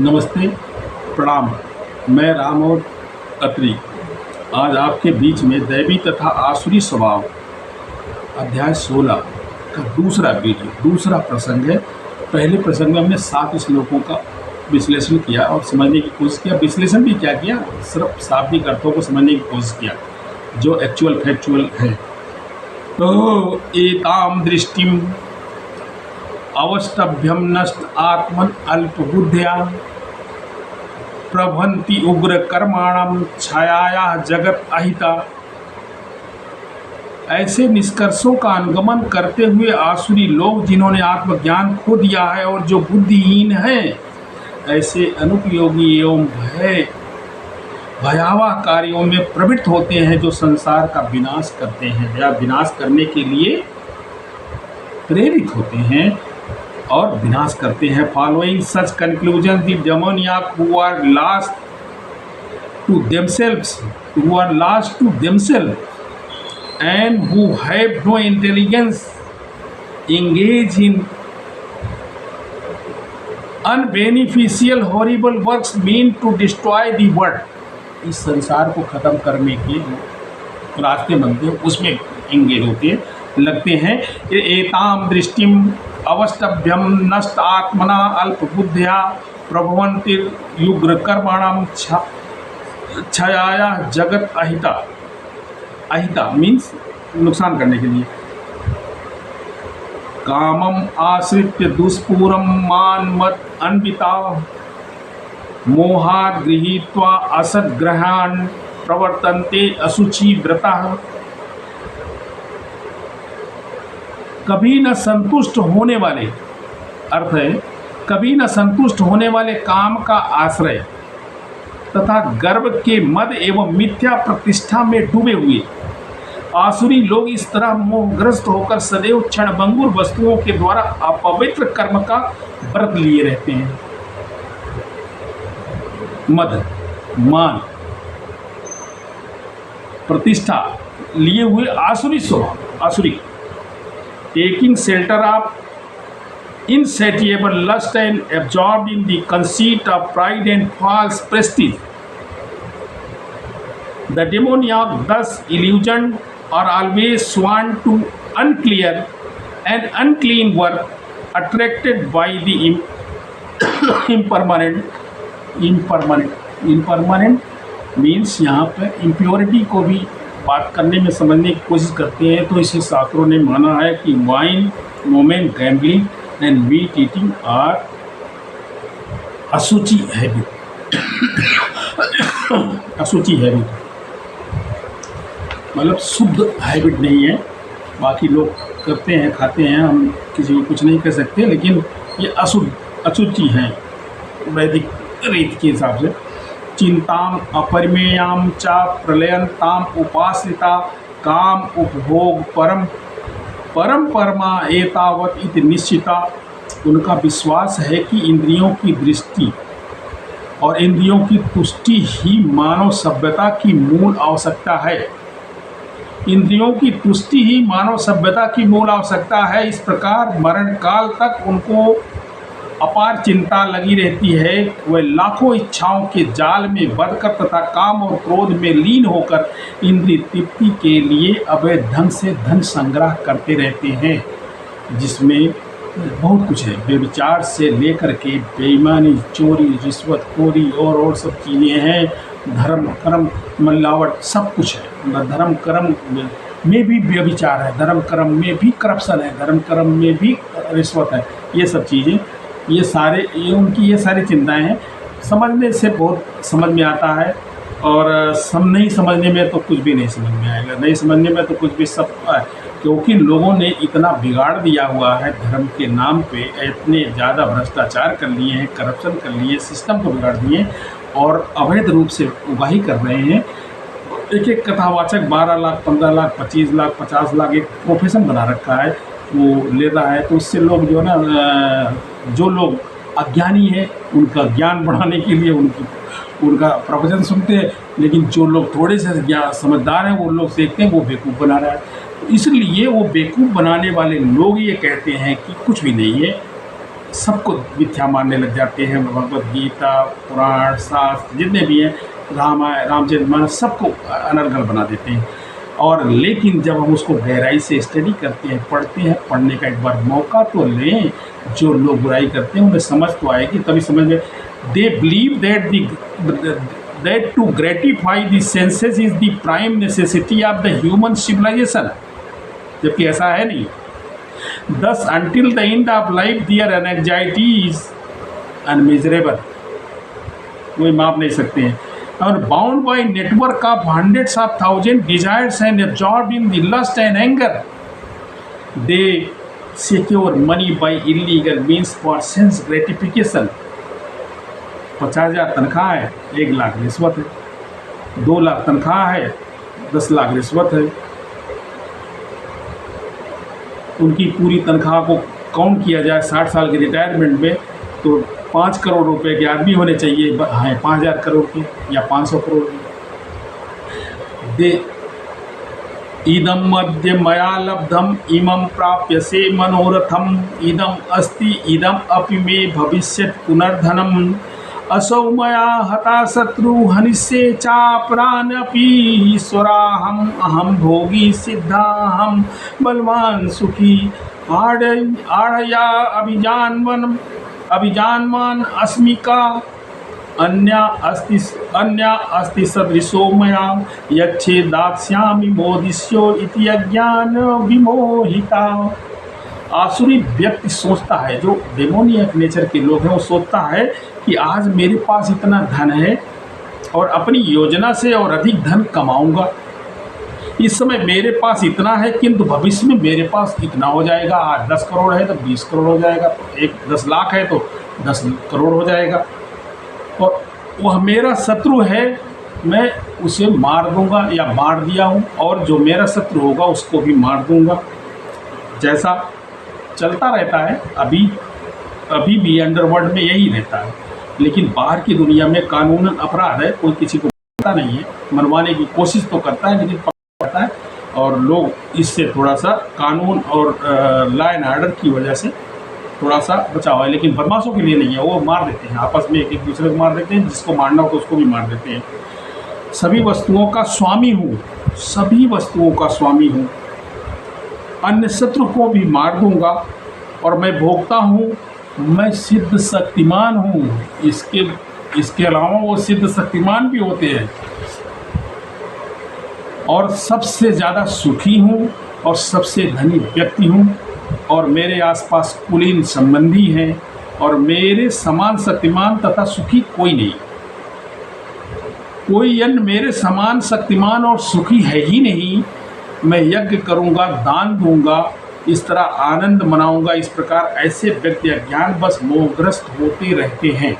नमस्ते, प्रणाम। मैं रामोद अत्री आज आपके बीच में दैवी तथा आसुरी स्वभाव अध्याय 16 का दूसरा प्रसंग है। पहले प्रसंग में हमने 7 श्लोकों का विश्लेषण किया और समझने की कोशिश किया। विश्लेषण भी क्या किया, सिर्फ शाब्दिक अर्थों को समझने की कोशिश किया जो एक्चुअल फैक्चुअल है। तो एताम दृष्टिम अवष्टभ्यम नष्ट आत्मन अल्पबुद्ध्या प्रभन्ति उग्र कर्माणम छाया जगत अहिता। ऐसे निष्कर्षों का अनुगमन करते हुए आसुरी लोग जिन्होंने आत्मज्ञान खो दिया है और जो बुद्धिहीन हैं, ऐसे अनुपयोगी एवं भयावह कार्यों में प्रवृत्त होते हैं जो संसार का विनाश करते हैं या विनाश करने के लिए प्रेरित होते हैं और विनाश करते हैं। Following such conclusion the demoniac who are lost to themselves and who have no intelligence engage in unbeneficial horrible works meant to destroy the world। इस संसार को खत्म करने के रास्ते बनते हैं, उसमें एंगेज होते हैं, लगते हैं। एताम दृष्टिम अवष्टभ्यम नष्ट आत्मना अल्पबुद्ध्या प्रभवन्ति युग्र कर्माणाम छाया जगत अहिता। अहिता मीन्स नुकसान करने के लिए। कामम आश्रित्य दुष्पूरम मान मत अन्विता मोहात् गृहीत्वा असद्ग्रहान् प्रवर्तन्ते अशुचि व्रतः। कभी न संतुष्ट होने वाले, अर्थ है कभी न संतुष्ट होने वाले काम का आश्रय तथा गर्व के मद एवं मिथ्या प्रतिष्ठा में डूबे हुए आसुरी लोग इस तरह मोहग्रस्त होकर सदैव क्षणभंगुर वस्तुओं के द्वारा अपवित्र कर्म का व्रत लिए रहते हैं। मद, मान, प्रतिष्ठा लिए हुए आसुरी स्वभाव, आसुरी taking shelter of insatiable lust and absorbed in the conceit of pride and false prestige. The demoniac, thus illusioned, are always sworn to unclear and unclean work, attracted by the impermanent means यहाँ पे impurity को भी बात करने में समझने की कोशिश करते हैं। तो इसे शास्त्रों ने माना है कि wine, moment, gambling and meat eating are अशुचि हैबिट। अशुचि हैबिट मतलब शुद्ध हैबिट नहीं है। बाकी लोग करते हैं, खाते हैं, हम किसी को कुछ नहीं कह सकते, लेकिन ये अशुचि है वैदिक रीत के हिसाब से। चिंताम अपरिमेयाम च प्रलयंताम उपाश्रिता काम उपभोग परम परमा एतावत इति निश्चिता। उनका विश्वास है कि इंद्रियों की दृष्टि और इंद्रियों की तुष्टि ही मानव सभ्यता की मूल आवश्यकता है। इंद्रियों की तुष्टि ही मानव सभ्यता की मूल आवश्यकता है। इस प्रकार मरण काल तक उनको अपार चिंता लगी रहती है। वह लाखों इच्छाओं के जाल में बंधकर तथा काम और क्रोध में लीन होकर इंद्रिय तृप्ति के लिए अवैध ढंग से धन संग्रह करते रहते हैं, जिसमें बहुत कुछ है। व्यभिचार से लेकर के बेईमानी, चोरी, रिश्वतखोरी और सब चीज़ें हैं। धर्म कर्म मिलावट सब कुछ है। धर्म कर्म में भी व्यभिचार है, धर्म कर्म में भी करप्शन है, धर्म कर्म में भी रिश्वत है। ये सब चीज़ें, ये सारी चिंताएं हैं। समझने से बहुत समझ में आता है और नहीं समझने में तो कुछ भी नहीं समझ में आएगा। नहीं समझने में तो कुछ भी सब, क्योंकि लोगों ने इतना बिगाड़ दिया हुआ है धर्म के नाम पे। इतने ज़्यादा भ्रष्टाचार कर लिए हैं, करप्शन कर लिए, सिस्टम को बिगाड़ दिए और अवैध रूप से उगाही कर रहे हैं। एक एक कथावाचक 12 लाख, 15 लाख, 25 लाख, 50 लाख एक प्रोफेशन बना रखा है, वो लेता है। तो उससे लोग जो है ना, जो लोग अज्ञानी हैं उनका ज्ञान बढ़ाने के लिए उनका प्रवचन सुनते हैं, लेकिन जो लोग थोड़े से समझदार हैं वो लोग देखते हैं वो बेवकूफ़ बना रहा है। इसलिए वो बेवकूफ़ बनाने वाले लोग ये कहते हैं कि कुछ भी नहीं है, सबको मिथ्या मानने लग जाते हैं। भगवत गीता, पुराण, शास्त्र जितने भी हैं, रामायण, रामचरितमानस, सबको अनर्गल बना देते हैं। और लेकिन जब हम उसको गहराई से स्टडी करते हैं, पढ़ते हैं, पढ़ने का एक बार मौका तो लें, जो लोग बुराई करते हैं उन्हें समझ तो आएगी, तभी समझ में। They believe that to gratify the senses is the prime necessity of the human civilisation, जबकि ऐसा है नहीं। Thus, until the end of life, their anxiety is unmeasurable. कोई माप नहीं सकते हैं। और bound by network of hundreds of thousands desires and absorbed in the lust and anger, they secure money by illegal means for sense gratification. 50,000 तनख्वाह है, 1 लाख रिश्वत है। 2 लाख तनख्वाह है, 10 लाख रिश्वत है। उनकी पूरी तनख्वाह को काउंट किया जाए 60 साल के रिटायरमेंट में, तो 5 करोड़ रुपए के आदमी होने चाहिए, हैं 5,000 करोड़ के या 500 करोड़ के। दे इदम मध्य मया लब्धम इमं प्राप्य से मनोरथम इदम अस्ति इदम अपि मे भविष्यत् पुनर्धनम असौ मया हता शत्रु हनिष्ये चापरानपि ईश्वराहम अहम भोगी सिद्धाहम बलवान सुखी आढ़या अभिजानमान अस्मिका अन्या अस्ति सदृशो मया यक्षे दास्यामि मोदिष्यो इति अज्ञान विमोहिता। आसुरी व्यक्ति सोचता है, जो डेमोनियक नेचर के लोग हैं, वो सोचता है कि आज मेरे पास इतना धन है और अपनी योजना से और अधिक धन कमाऊंगा। इस समय मेरे पास इतना है, किंतु भविष्य में मेरे पास इतना हो जाएगा। आज 10 करोड़ है तो 20 करोड़ हो जाएगा, 10 लाख है तो 10 करोड़ हो जाएगा। और वह मेरा शत्रु है, मैं उसे मार दूंगा या मार दिया हूँ, और जो मेरा शत्रु होगा उसको भी मार दूंगा। जैसा चलता रहता है अभी भी अंडरवर्ल्ड में यही रहता है। लेकिन बाहर की दुनिया में कानूनन अपराध है, कोई किसी को पता नहीं है, मनवाने की कोशिश तो करता है लेकिन पता है, और लोग इससे थोड़ा सा कानून और लॉ एंड ऑर्डर की वजह से थोड़ा सा बचाव है। लेकिन बदमाशों के लिए नहीं है, वो मार देते हैं, आपस में एक दूसरे को मार देते हैं, जिसको मारना हो तो उसको भी मार देते हैं। सभी वस्तुओं का स्वामी हूँ, सभी वस्तुओं का स्वामी हूँ, अन्य शत्रु को भी मार दूंगा और मैं भोगता हूँ, मैं सिद्ध शक्तिमान हूँ। इसके अलावा वो सिद्ध शक्तिमान भी होते हैं, और सबसे ज़्यादा सुखी हूँ और सबसे धनी व्यक्ति हूँ, और मेरे आसपास कुलीन संबंधी हैं, और मेरे समान शक्तिमान तथा सुखी कोई नहीं। कोई अन्य मेरे समान शक्तिमान और सुखी है ही नहीं। मैं यज्ञ करूँगा, दान दूंगा, इस तरह आनंद मनाऊंगा। इस प्रकार ऐसे व्यक्ति अज्ञान बस मोहग्रस्त होते रहते हैं।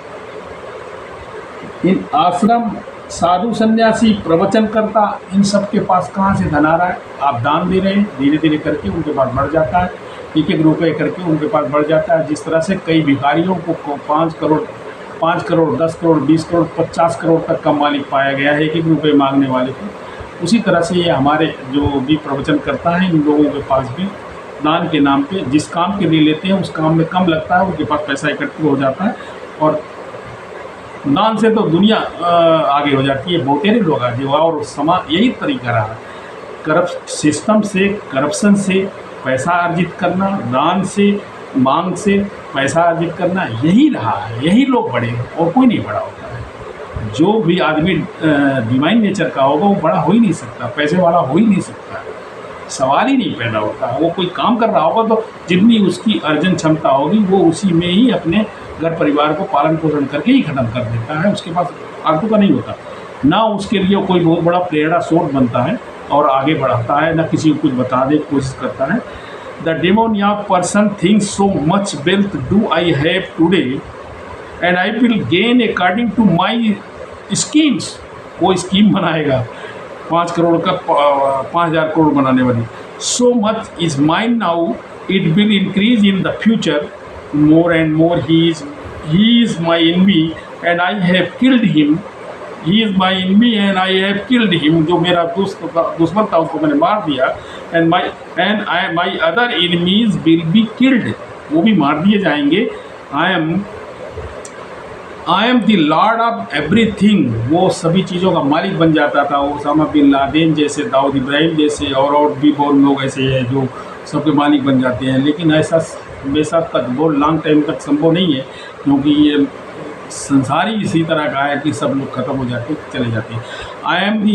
इन आश्रम, साधु, सन्यासी, प्रवचनकर्ता, इन सब के पास कहाँ से धन आ रहा है? आप दान दे रहे हैं, धीरे धीरे करके उनके पास बढ़ जाता है, 1-1 रुपये करके उनके पास बढ़ जाता है। जिस तरह से कई भिखारियों को 5 करोड़, 10 करोड़, 20 करोड़, 50 करोड़ तक का मालिक पाया गया है 1-1 रुपये मांगने वाले को। उसी तरह से ये हमारे जो भी प्रवचन करता है, इन लोगों के पास भी दान के नाम पे जिस काम के लिए लेते हैं उस काम में कम लगता है, उनके पास पैसा एकत्रित हो जाता है, और दान से तो दुनिया आगे हो जाती है। बहुतेरे लोग आगे हुआ, और समाज यही तरीका रहा है, करप्ट सिस्टम से, करप्शन से पैसा अर्जित करना, दान से, मांग से पैसा अर्जित करना, यही रहा है। यही लोग बड़े हैं और कोई नहीं बड़ा होता है। जो भी आदमी डिवाइन नेचर का होगा वो बड़ा हो ही नहीं सकता, पैसे वाला हो ही नहीं सकता, सवाल ही नहीं पैदा होता। वो कोई काम कर रहा होगा तो जितनी उसकी अर्जन क्षमता होगी वो उसी में ही अपने घर परिवार को पालन पोषण करके ही ख़त्म कर देता है। उसके पास आगू का नहीं होता, ना उसके लिए कोई बहुत बड़ा प्रेरणा स्रोत बनता है और आगे बढ़ाता है, ना किसी को कुछ बताने की कोशिश करता है। The demoniac person thinks so much wealth do I have today and I will gain according to my schemes. वो स्कीम बनाएगा 5 करोड़ का 5,000 करोड़ बनाने वाली। So much is mine now, it will increase in the future more and more. He is my enemy and I have killed him. He is my enemy and I have killed him. जो मेरा दुश्मन था उसको मैंने मार दिया। My other enemies will be killed. वो भी मार दिए जाएंगे। I am the Lord of everything, वो सभी चीज़ों का मालिक बन जाता था। ओसामा बिन लादेन जैसे, दाऊद इब्राहिम जैसे और भी बहुत लोग ऐसे हैं जो सबके मालिक बन जाते हैं। लेकिन ऐसा वैसा तक बहुत लॉन्ग टाइम तक संभव नहीं है, क्योंकि ये संसार ही इसी तरह का है कि सब लोग खत्म हो जाते चले जाते हैं। I am the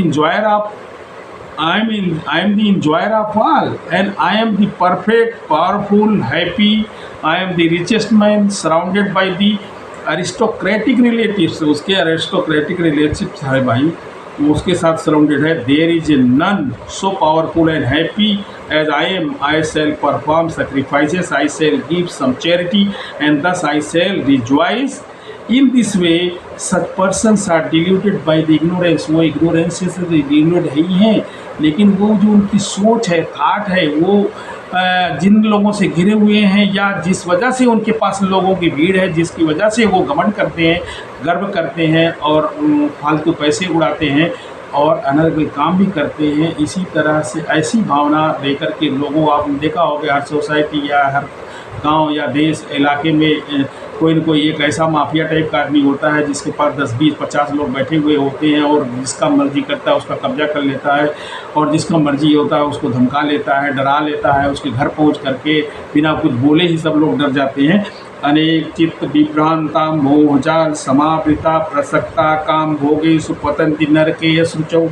enjoyer of all, and I am the perfect, powerful, happy. I am the richest man, surrounded by the aristocratic relatives. उसके aristocratic relatives है भाई, वो उसके साथ सराउंडेड है। There is none so powerful and happy as I am. I shall perform sacrifices, I shall give some charity, and thus I shall rejoice. In this way, such persons are deluded by the ignorance. वो ignorance से deluded है ही हैं, लेकिन वो जो उनकी सोच है, थाट है, वो जिन लोगों से घिरे हुए हैं या जिस वजह से उनके पास लोगों की भीड़ है, जिसकी वजह से वो घमंड करते हैं, गर्व करते हैं और फालतू पैसे उड़ाते हैं और अनर्गल काम भी करते हैं। इसी तरह से ऐसी भावना लेकर के लोगों, आपने देखा होगा हर सोसाइटी या हर गांव या देश इलाके में कोई न कोई एक ऐसा माफिया टाइप का आदमी होता है जिसके पास 10, 20, 50 लोग बैठे हुए होते हैं और जिसका मर्जी करता है उसका कब्जा कर लेता है और जिसका मर्जी होता है उसको धमका लेता है, डरा लेता है। उसके घर पहुंच करके बिना कुछ बोले ही सब लोग डर जाते हैं। अनेक चित्त विभ्रांता मोहजाल समावृता प्रसक्ता काम भोगे सुपतंति नरके यशुचौ।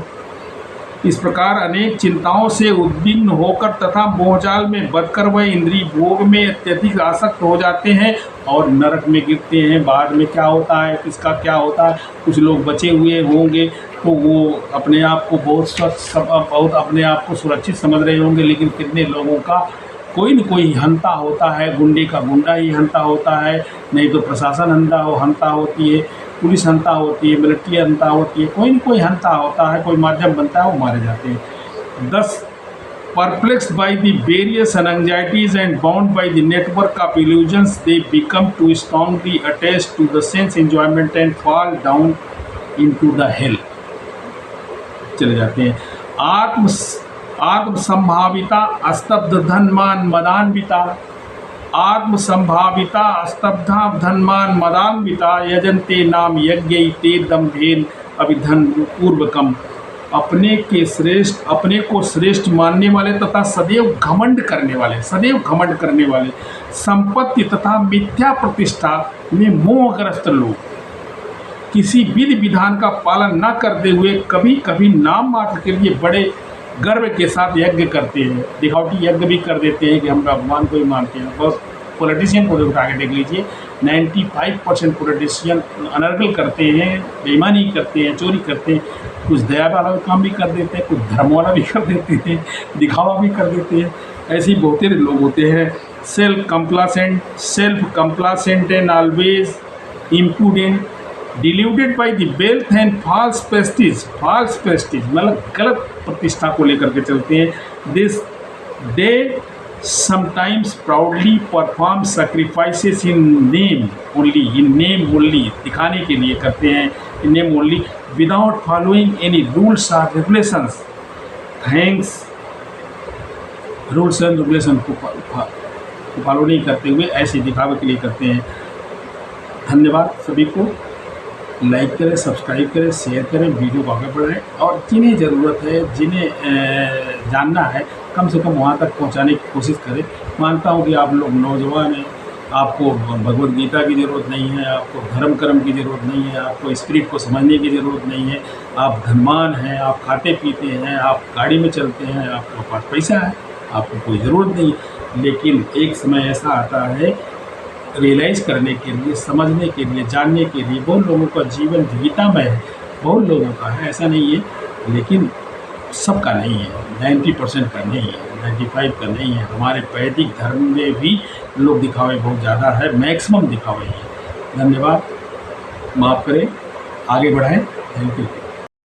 इस प्रकार अनेक चिंताओं से उद्विग्न होकर तथा मोहजाल में बदकर वह इंद्रिय भोग में अत्यधिक आसक्त हो जाते हैं और नरक में गिरते हैं। बाद में क्या होता है, किसका क्या होता है, कुछ लोग बचे हुए होंगे तो वो अपने आप को बहुत अपने आप को सुरक्षित समझ रहे होंगे, लेकिन कितने लोगों का कोई न कोई हंता होता है, गुंडे का गुंडा ही हंता होता है, नहीं तो प्रशासन हंता होती है, पुलिस हंता होती है, मिलिट्री हंता होती है, कोई न कोई हंता होता है, कोई माध्यम बनता है, वो मारे जाते हैं। Thus, perplexed by the various anxieties and bound by the network of illusions, they become too strongly attached to the sense enjoyment and fall down into the hell. चले जाते हैं। आत्म संभाविता अस्तब्ध धनमान मदान्विता, आत्म संभाविता स्तब्धा धनमान मदान्विता यजन्ते नाम यज्ञ ते दम्भेन अभिधन पूर्वकम। अपने को श्रेष्ठ मानने वाले तथा सदैव घमंड करने वाले संपत्ति तथा मिथ्या प्रतिष्ठा में मोहग्रस्त लोग किसी विधि विधान का पालन न करते हुए कभी कभी नाम मात्र के लिए बड़े गर्व के साथ यज्ञ करते हैं, दिखावटी यज्ञ भी कर देते हैं कि हम भगवान को ही मानते हैं। बस पॉलिटिशियन को उठा के देख लीजिए, 95% पॉलिटिशियन अनर्गल करते हैं, बेईमानी करते हैं, चोरी करते हैं, कुछ दया वाला काम भी कर देते हैं, कुछ धर्म वाला भी कर देते हैं, दिखावा भी कर देते हैं। ऐसे बहुत सारे लोग होते हैं। Self complacent and always imprudent, diluted by the wealth and false prestige मतलब गलत प्रतिष्ठा को लेकर के चलते हैं। This they sometimes proudly perform sacrifices in name only, दिखाने के लिए करते हैं, in name only, without following any rules और regulations. Thanks rules and regulation को फॉलो नहीं करते हुए ऐसे दिखावे के लिए करते हैं। धन्यवाद सभी को। लाइक करें, सब्सक्राइब करें, शेयर करें, वीडियो को आगे बढ़ाएं और जिन्हें ज़रूरत है, जिन्हें जानना है, कम से कम वहाँ तक पहुँचाने की कोशिश करें। मानता हूँ कि आप लोग नौजवान हैं, आपको भगवद गीता की ज़रूरत नहीं है, आपको धर्म कर्म की ज़रूरत नहीं है, आपको स्पिरिट को समझने की ज़रूरत नहीं है। आप धनवान हैं, आप खाते पीते हैं, आप गाड़ी में चलते हैं, आपके पास पैसा है, आपको कोई ज़रूरत नहीं। लेकिन एक समय ऐसा आता है रियलाइज़ करने के लिए, समझने के लिए, जानने के लिए। बहुत लोगों का जीवन जीवितामय है, बहुत लोगों का है, ऐसा नहीं है, लेकिन सबका नहीं है, 90% का नहीं है, 95 का नहीं है। हमारे वैदिक धर्म में भी लोग दिखावे बहुत ज़्यादा है, मैक्सिमम दिखावे हैं। धन्यवाद, माफ़ करें, आगे बढ़ाएं। Thank you.